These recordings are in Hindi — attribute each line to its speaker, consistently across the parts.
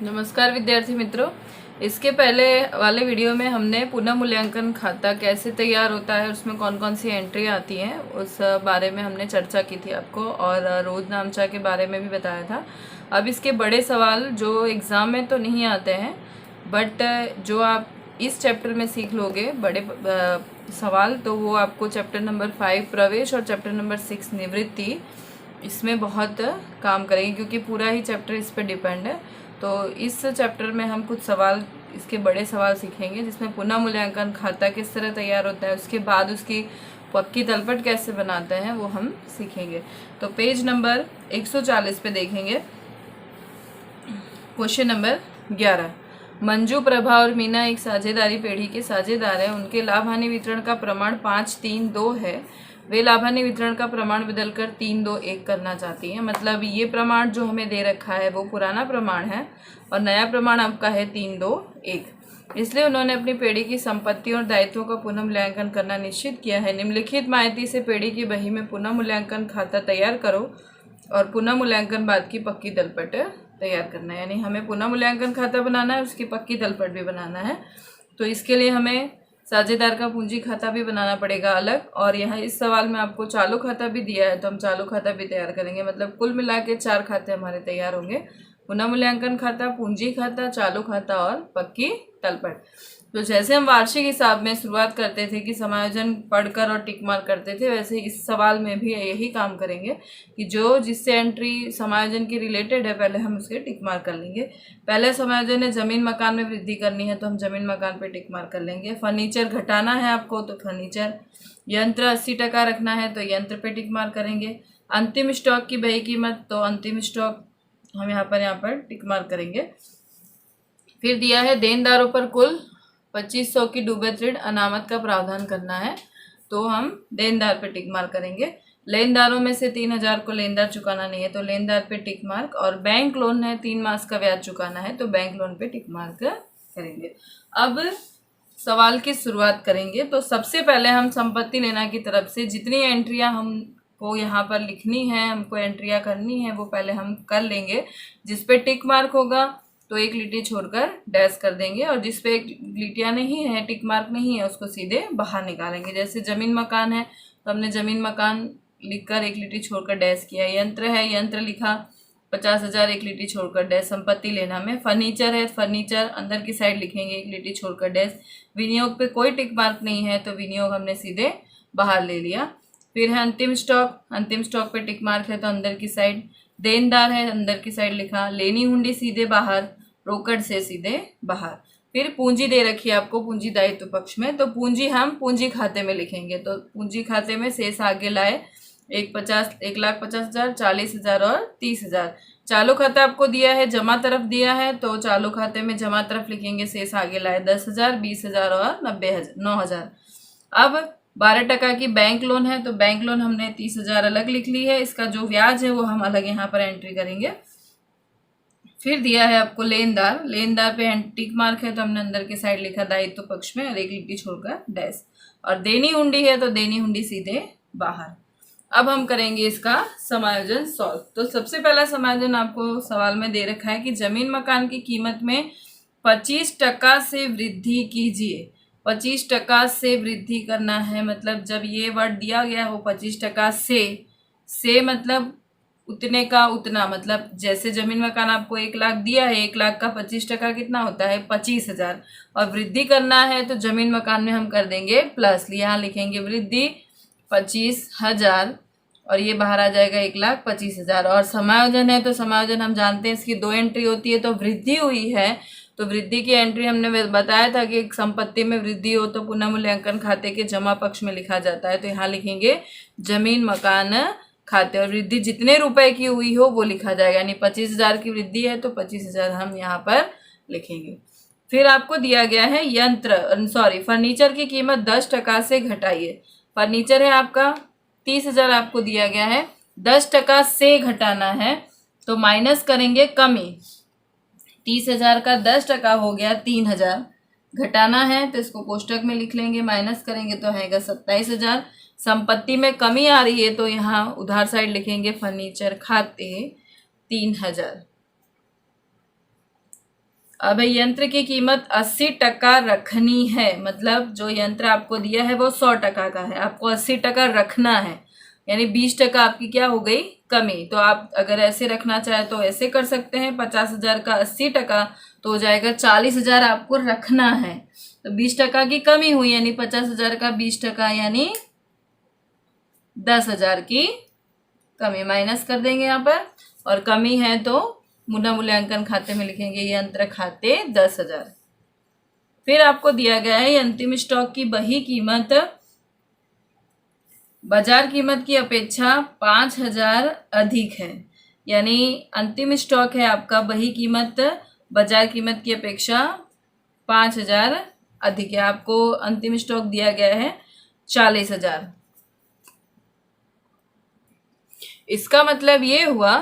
Speaker 1: नमस्कार विद्यार्थी मित्रों। इसके पहले वाले वीडियो में हमने पुनः मूल्यांकन खाता कैसे तैयार होता है, उसमें कौन कौन सी एंट्री आती हैं, उस बारे में हमने चर्चा की थी आपको, और रोज नामचा के बारे में भी बताया था। अब इसके बड़े सवाल जो एग्ज़ाम में तो नहीं आते हैं, बट जो आप इस चैप्टर में सीख लोगे बड़े सवाल, तो वो आपको चैप्टर नंबर 5 प्रवेश और चैप्टर नंबर 6 निवृत्ति, इसमें बहुत काम करेंगे क्योंकि पूरा ही चैप्टर इस पर डिपेंड है। तो इस चैप्टर में हम कुछ सवाल, इसके बड़े सवाल सीखेंगे, जिसमें पुनः मूल्यांकन खाता किस तरह तैयार होता है, उसके बाद उसकी पक्की तलपट कैसे बनाते हैं वो हम सीखेंगे। तो पेज नंबर 140 पे देखेंगे क्वेश्चन नंबर 11। मंजू, प्रभा और मीना एक साझेदारी पेढ़ी के साझेदार हैं। उनके लाभ हानि वितरण का प्रमाण 5-3-2 है। वे लाभ हानि वितरण का प्रमाण बदलकर 3-2-1 करना चाहती हैं। मतलब ये प्रमाण जो हमें दे रखा है वो पुराना प्रमाण है और नया प्रमाण आपका है 3-2-1। इसलिए उन्होंने अपनी पेढ़ी की संपत्ति और दायित्वों का पुनः मूल्यांकन करना निश्चित किया है। निम्नलिखित माहिती से पेढ़ी की बही में पुनः मूल्यांकन खाता तैयार करो और पुनः मूल्यांकन बाद की पक्की तलपट तैयार करना है। यानी हमें पुनः मूल्यांकन खाता बनाना है, उसकी पक्की तलपट भी बनाना है। तो इसके लिए हमें साझेदार का पूंजी खाता भी बनाना पड़ेगा अलग, और यहाँ इस सवाल में आपको चालू खाता भी दिया है तो हम चालू खाता भी तैयार करेंगे। मतलब कुल मिला के 4 खाते हमारे तैयार होंगे: पुनः मूल्यांकन खाता, पूंजी खाता, चालू खाता और पक्की तलपट। तो जैसे हम वार्षिक हिसाब में शुरुआत करते थे कि समायोजन पढ़कर और टिक मार्क करते थे, वैसे इस सवाल में भी यही काम करेंगे कि जो जिससे एंट्री समायोजन की रिलेटेड है पहले हम उसके टिक मार्क कर लेंगे। पहले समायोजन है जमीन मकान में वृद्धि करनी है तो हम जमीन मकान पे टिक मार्क कर लेंगे। फर्नीचर घटाना है आपको तो फर्नीचर। यंत्र 80% रखना है तो यंत्र पे टिक मार्क करेंगे। अंतिम स्टॉक की बही कीमत, तो अंतिम स्टॉक हम यहाँ पर टिक मार्क करेंगे। फिर दिया है देनदारों पर कुल 2500 की डूबे ऋण अनामत का प्रावधान करना है तो हम देनदार पे टिक मार्क करेंगे। लेनदारों में से 3000 को लेनदार चुकाना नहीं है तो लेनदार पे टिक मार्क, और बैंक लोन है 3 मास का ब्याज चुकाना है तो बैंक लोन पे टिक मार्क करेंगे। अब सवाल की शुरुआत करेंगे। तो सबसे पहले हम संपत्ति लेना की तरफ से जितनी एंट्रियां हमको यहाँ पर लिखनी है, हमको एंट्रियां करनी है, वो पहले हम कर लेंगे। जिस पे टिक मार्क होगा तो एक लिटी छोड़कर डैश कर देंगे, और जिस पे लिटियां नहीं है, टिक मार्क नहीं है, उसको सीधे बाहर निकालेंगे। जैसे जमीन मकान है तो हमने जमीन मकान लिखकर एक लिटी छोड़कर डैश किया। यंत्र है, यंत्र लिखा 50,000, एक लिटी छोड़कर डैश। संपत्ति लेना में फर्नीचर है, फर्नीचर अंदर की साइड लिखेंगे, एक लिटी छोड़कर डैश। विनियोग पे कोई टिक मार्क नहीं है तो विनियोग हमने सीधे बाहर ले लिया। फिर है अंतिम स्टॉक, अंतिम स्टॉक पे टिक मार्क है तो अंदर की साइड। देनदार है, अंदर की साइड लिखा। लेनी हुंडी सीधे बाहर, रोकड़ से सीधे बाहर। फिर पूंजी दे रखी है आपको, पूंजी दायित्व पक्ष में, तो पूंजी हम पूंजी खाते में लिखेंगे। तो पूंजी खाते में शेष आगे लाए 1,50,000, 40,000 और 30,000। चालू खाता आपको दिया है, जमा तरफ दिया है तो चालू खाते में जमा तरफ लिखेंगे, शेष आगे लाए 10,000, 20,000 और 9,000। अब 12% की बैंक लोन है तो बैंक लोन हमने 30,000 अलग लिख ली है, इसका जो ब्याज है वो हम अलग यहाँ पर एंट्री करेंगे। फिर दिया है आपको लेनदार, लेनदार पे टिक मार्क है तो हमने अंदर के साइड लिखा दायित्व पक्ष में और एक लिट्टी छोड़कर डैश। और देनी हुंडी है तो देनी हुंडी सीधे बाहर। अब हम करेंगे इसका समायोजन सॉल्व। तो सबसे पहला समायोजन आपको सवाल में दे रखा है कि जमीन मकान की कीमत में 25% से वृद्धि कीजिए। 25% से वृद्धि करना है, मतलब जब ये वर्ड दिया गया हो 25% से मतलब उतने का उतना, मतलब जैसे जमीन मकान आपको 1 लाख दिया है, 1 लाख का 25% कितना होता है 25,000, और वृद्धि करना है तो जमीन मकान में हम कर देंगे प्लस, यहाँ लिखेंगे वृद्धि 25,000 और ये बाहर आ जाएगा 1,25,000। और समायोजन है तो समायोजन हम जानते हैं इसकी 2 एंट्री होती है, तो वृद्धि हुई है तो वृद्धि की एंट्री हमने बताया था कि एक संपत्ति में वृद्धि हो तो पुनः मूल्यांकन खाते के जमा पक्ष में लिखा जाता है, तो यहाँ लिखेंगे जमीन मकान खाते, और वृद्धि जितने रुपए की हुई हो वो लिखा जाएगा। यानी 25,000 की वृद्धि है तो 25,000 हम यहाँ पर लिखेंगे। फिर आपको दिया गया है फर्नीचर की कीमत 10% से घटाइए। फर्नीचर है आपका 30,000 आपको दिया गया है, 10% से घटाना है तो माइनस करेंगे कमी। 30,000 का 10% हो गया 3,000, घटाना है तो इसको कोष्टक में लिख लेंगे, माइनस करेंगे तो आएगा 27,000। संपत्ति में कमी आ रही है तो यहाँ उधार साइड लिखेंगे फर्नीचर खाते 3,000। अब यंत्र की कीमत 80% रखनी है, मतलब जो यंत्र आपको दिया है वो 100% का है, आपको 80% रखना है, यानी 20% आपकी क्या हो गई, कमी। तो आप अगर ऐसे रखना चाहे तो ऐसे कर सकते हैं, 50,000 का 80% तो हो जाएगा 40,000 आपको रखना है। तो 20% की कमी हुई, यानी 50,000 का 20% यानी 10,000 की कमी माइनस कर देंगे यहाँ पर, और कमी है तो पुनः मूल्यांकन खाते में लिखेंगे यंत्र खाते 10,000। फिर आपको दिया गया है अंतिम स्टॉक की बही कीमत बाजार कीमत की अपेक्षा 5,000 अधिक है, यानी अंतिम स्टॉक है आपका बही कीमत बाजार कीमत की अपेक्षा 5,000 अधिक है। आपको अंतिम स्टॉक दिया गया है 40,000। इसका मतलब ये हुआ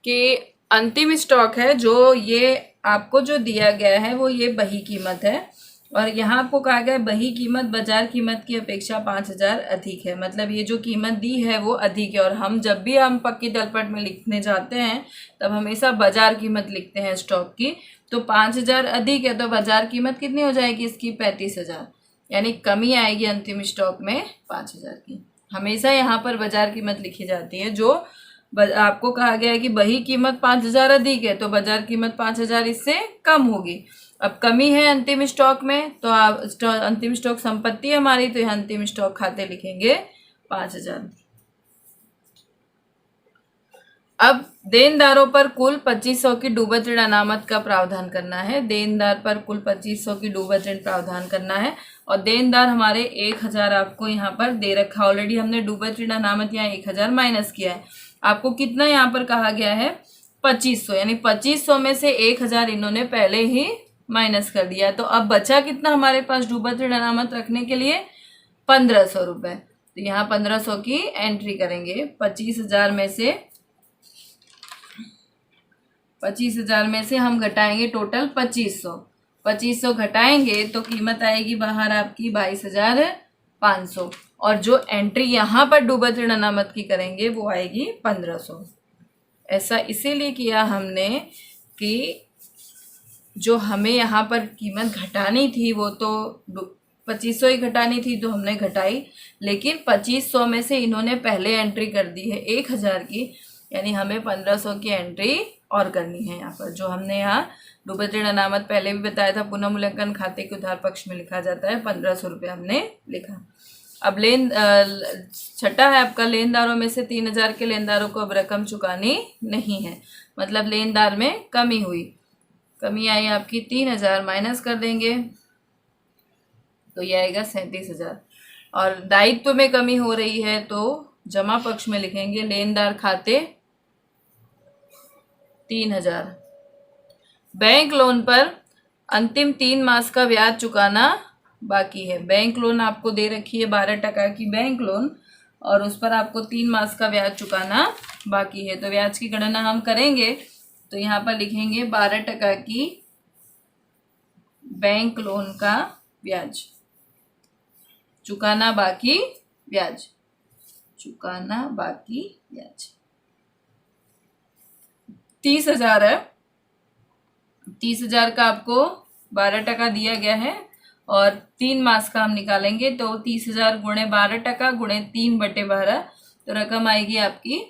Speaker 1: कि अंतिम स्टॉक है जो ये आपको जो दिया गया है वो ये बही कीमत है, और यहाँ आपको कहा गया है बही कीमत बाजार कीमत की अपेक्षा 5,000 अधिक है, मतलब ये जो कीमत दी है वो अधिक है। और हम जब भी हम पक्की दलपट में लिखने जाते हैं तब हमेशा बाजार कीमत लिखते हैं स्टॉक की, तो 5,000 अधिक है तो बाजार कीमत कितनी हो जाएगी इसकी, 35,000, यानी कमी आएगी अंतिम स्टॉक में 5,000 की। हमेशा यहाँ पर बाजार कीमत लिखी जाती है। जो आपको कहा गया है कि बही कीमत 5,000 अधिक है तो बाजार कीमत 5,000 इससे कम होगी। अब कमी है अंतिम स्टॉक में, तो आप अंतिम स्टॉक संपत्ति है हमारी, तो यहाँ अंतिम स्टॉक खाते लिखेंगे 5,000। अब देनदारों पर कुल 2,500 की डूबत ऋण अनामत का प्रावधान करना है। देनदार पर कुल 2,500 की डूबत ऋण प्रावधान करना है, और देनदार हमारे 1,000 आपको यहाँ पर दे रखा। ऑलरेडी हमने डूबत ऋण अनामत यहाँ 1,000 माइनस किया है। आपको कितना यहाँ पर कहा गया है, 2,500, यानी 2,500 में से 1,000 इन्होंने पहले ही माइनस कर दिया। तो अब बचा कितना हमारे पास डूबत ऋण अनामत रखने के लिए, 1,500 रुपये। तो यहाँ 1,500 की एंट्री करेंगे। 25,000 में से हम घटाएंगे टोटल 2,500। 2,500 घटाएंगे तो कीमत आएगी बाहर आपकी 22,500, और जो एंट्री यहाँ पर डूबत ऋण अनामत की करेंगे वो आएगी 1,500। ऐसा इसीलिए किया हमने कि जो हमें यहाँ पर कीमत घटानी थी वो तो 2,500 ही घटानी थी, तो हमने घटाई, लेकिन 2,500 में से इन्होंने पहले एंट्री कर दी है 1,000 की, यानी हमें 1,500 की एंट्री और करनी है यहाँ पर। जो हमने यहाँ डूबत ऋण अनामत पहले भी बताया था, पुनः मूल्यांकन खाते के उधार पक्ष में लिखा जाता है, 1,500 रुपये हमने लिखा। अब छठा है आपका, लेनदारों में से 3,000 के लेनदारों को अब रकम चुकानी नहीं है, मतलब लेनदार में कमी हुई। कमी आई आपकी 3,000, माइनस कर देंगे तो ये आएगा 37,000। और दायित्व में कमी हो रही है तो जमा पक्ष में लिखेंगे लेनदार खाते 3,000। बैंक लोन पर अंतिम 3 मास का ब्याज चुकाना बाकी है। बैंक लोन आपको दे रखी है 12% की बैंक लोन, और उस पर आपको 3 मास का ब्याज चुकाना बाकी है। तो ब्याज की गणना हम करेंगे तो यहाँ पर लिखेंगे 12% की बैंक लोन का ब्याज, चुकाना बाकी ब्याज, चुकाना बाकी ब्याज 30,000 है। 30,000 का आपको 12% दिया गया है, और 3 मास का हम निकालेंगे तो 30,000 गुणे 12% गुणे 3/12, तो रकम आएगी आपकी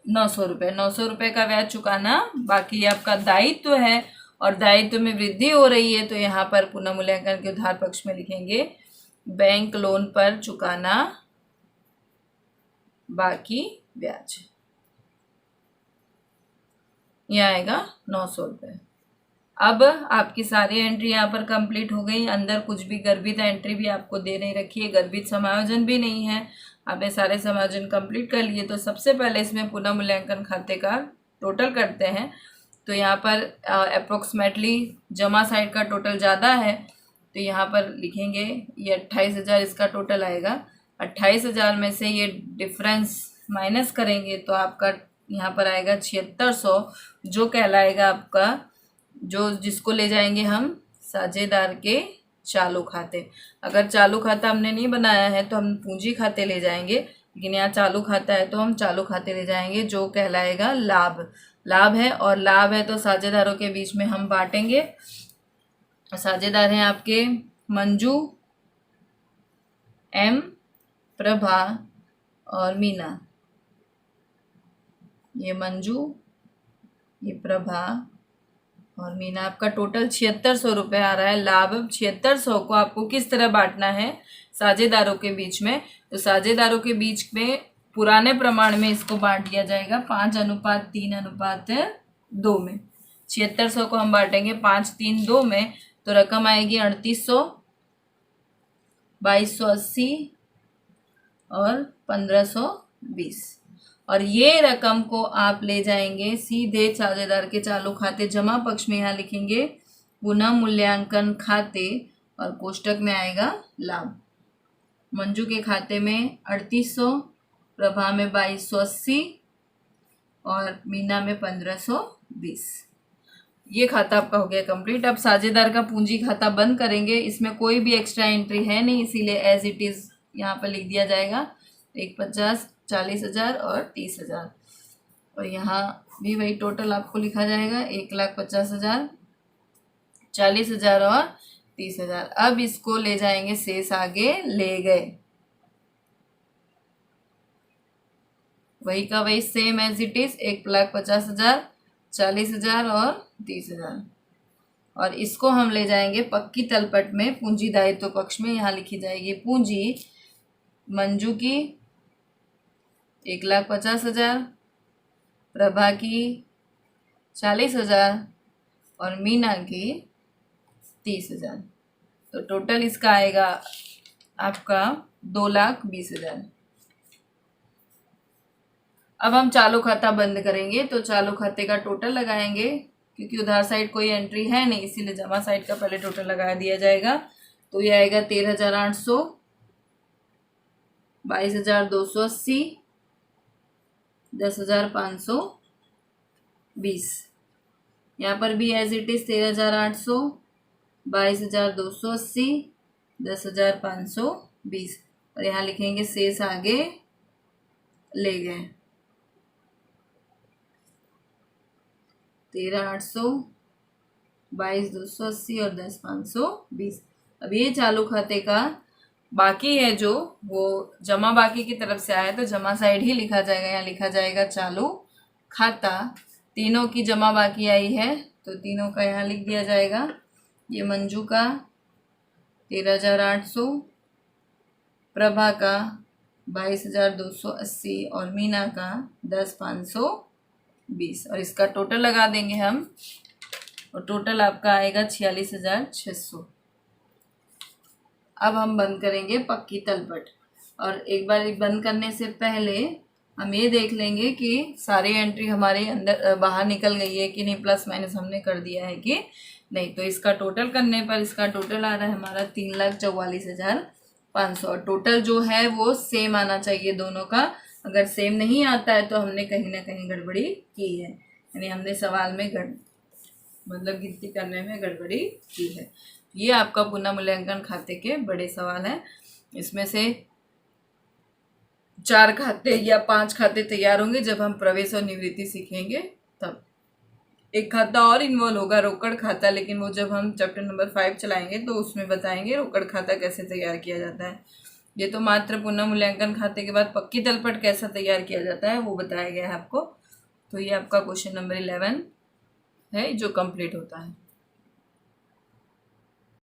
Speaker 1: 900 रुपये। 900 रुपये का ब्याज चुकाना बाकी आपका दायित्व है, और दायित्व में वृद्धि हो रही है तो यहाँ पर पुनः मूल्यांकन के उधार पक्ष में लिखेंगे बैंक लोन पर चुकाना बाकी ब्याज, यह आएगा 900 रुपये। अब आपकी सारी एंट्री यहाँ पर कंप्लीट हो गई। अंदर कुछ भी गर्भित एंट्री भी आपको दे नहीं रखी है, गर्भित समायोजन भी नहीं है, आपने सारे समायोजन कंप्लीट कर लिए। तो सबसे पहले इसमें पुनः मूल्यांकन खाते का टोटल करते हैं। तो यहाँ पर अप्रोक्सीमेटली जमा साइड का टोटल ज़्यादा है, तो यहाँ पर लिखेंगे ये 28,000 इसका टोटल आएगा। 28,000 में से ये डिफरेंस माइनस करेंगे तो आपका यहाँ पर आएगा 7,600, जो कहलाएगा आपका, जो जिसको ले जाएंगे हम साझेदार के चालू खाते। अगर चालू खाता हमने नहीं बनाया है तो हम पूंजी खाते ले जाएंगे, लेकिन यहाँ चालू खाता है तो हम चालू खाते ले जाएंगे, जो कहलाएगा लाभ। लाभ है, और लाभ है तो साझेदारों के बीच में हम बांटेंगे। साझेदार हैं आपके मंजू, एम, प्रभा और मीना। ये मंजू, ये प्रभा और मीना। आपका टोटल 7600 रुपये आ रहा है लाभ। 7600 को आपको किस तरह बांटना है साझेदारों के बीच में? तो साझेदारों के बीच में पुराने प्रमाण में इसको बांट दिया जाएगा 5:3:2 में। 7600 को हम बांटेंगे 5:3:2 में, तो रकम आएगी 3800, 2280 और 1520। और ये रकम को आप ले जाएंगे सीधे साझेदार के चालू खाते जमा पक्ष में। यहाँ लिखेंगे पुनः मूल्यांकन खाते और कोष्टक में आएगा लाभ। मंजू के खाते में 3800, प्रभा में 2280 और मीना में 1520। ये खाता आपका हो गया कंप्लीट। अब साझेदार का पूंजी खाता बंद करेंगे। इसमें कोई भी एक्स्ट्रा एंट्री है नहीं, इसीलिए एज इट इज यहाँ पर लिख दिया जाएगा 150, 40,000 और 30,000। और यहाँ भी वही टोटल आपको लिखा जाएगा 1,50,000, 40,000 और 30,000। अब इसको ले जाएंगे शेष आगे ले गए, वही का वही सेम एज इट इज 1,50,000, 40,000 और 30,000। और इसको हम ले जाएंगे पक्की तलपट में पूंजी दायित्व पक्ष में। यहाँ लिखी जाएगी पूंजी मंजू की 1,50,000, प्रभा की 40,000 और मीना की 30,000। तो टोटल इसका आएगा आपका 2,20,000। अब हम चालू खाता बंद करेंगे, तो चालू खाते का टोटल लगाएंगे। क्योंकि उधार साइड कोई एंट्री है नहीं, इसीलिए जमा साइड का पहले टोटल लगा दिया जाएगा। तो ये आएगा 13,800, 22,280, 10,520। यहाँ पर भी एज इट इज 13,800, 22,280, 10,520। और यहाँ लिखेंगे शेष आगे ले गए 13,800, 22,280 और 10,520। अब ये चालू खाते का बाकी है जो वो जमा बाकी की तरफ से आया, तो जमा साइड ही लिखा जाएगा। यहाँ लिखा जाएगा चालू खाता। तीनों की जमा बाकी आई है, तो तीनों का यहाँ लिख दिया जाएगा। ये मंजू का 13,800, प्रभा का 22,280 और मीना का 10,520। और इसका टोटल लगा देंगे हम, और टोटल आपका आएगा 46,600। अब हम बंद करेंगे पक्की तलपट। और एक बार बंद करने से पहले हम ये देख लेंगे कि सारी एंट्री हमारे अंदर बाहर निकल गई है कि नहीं, प्लस माइनस हमने कर दिया है कि नहीं। तो इसका टोटल करने पर इसका टोटल आ रहा है हमारा 3,44,500। और टोटल जो है वो सेम आना चाहिए दोनों का। अगर सेम नहीं आता है तो हमने कहीं ना कहीं गड़बड़ी की है, यानी हमने सवाल में मतलब गिनती करने में गड़बड़ी की है। ये आपका पुनः मूल्यांकन खाते के बड़े सवाल हैं। इसमें से 4 खाते या 5 खाते तैयार होंगे जब हम प्रवेश और निवृत्ति सीखेंगे तब। एक खाता और इन्वॉल्व होगा, रोकड़ खाता, लेकिन वो जब हम चैप्टर नंबर 5 चलाएंगे तो उसमें बताएंगे रोकड़ खाता कैसे तैयार किया जाता है। ये तो मात्र पुनः मूल्यांकन खाते के बाद पक्की तलपट कैसा तैयार किया जाता है वो बताया गया है आपको। तो ये आपका क्वेश्चन नंबर 11 है जो कंप्लीट होता है।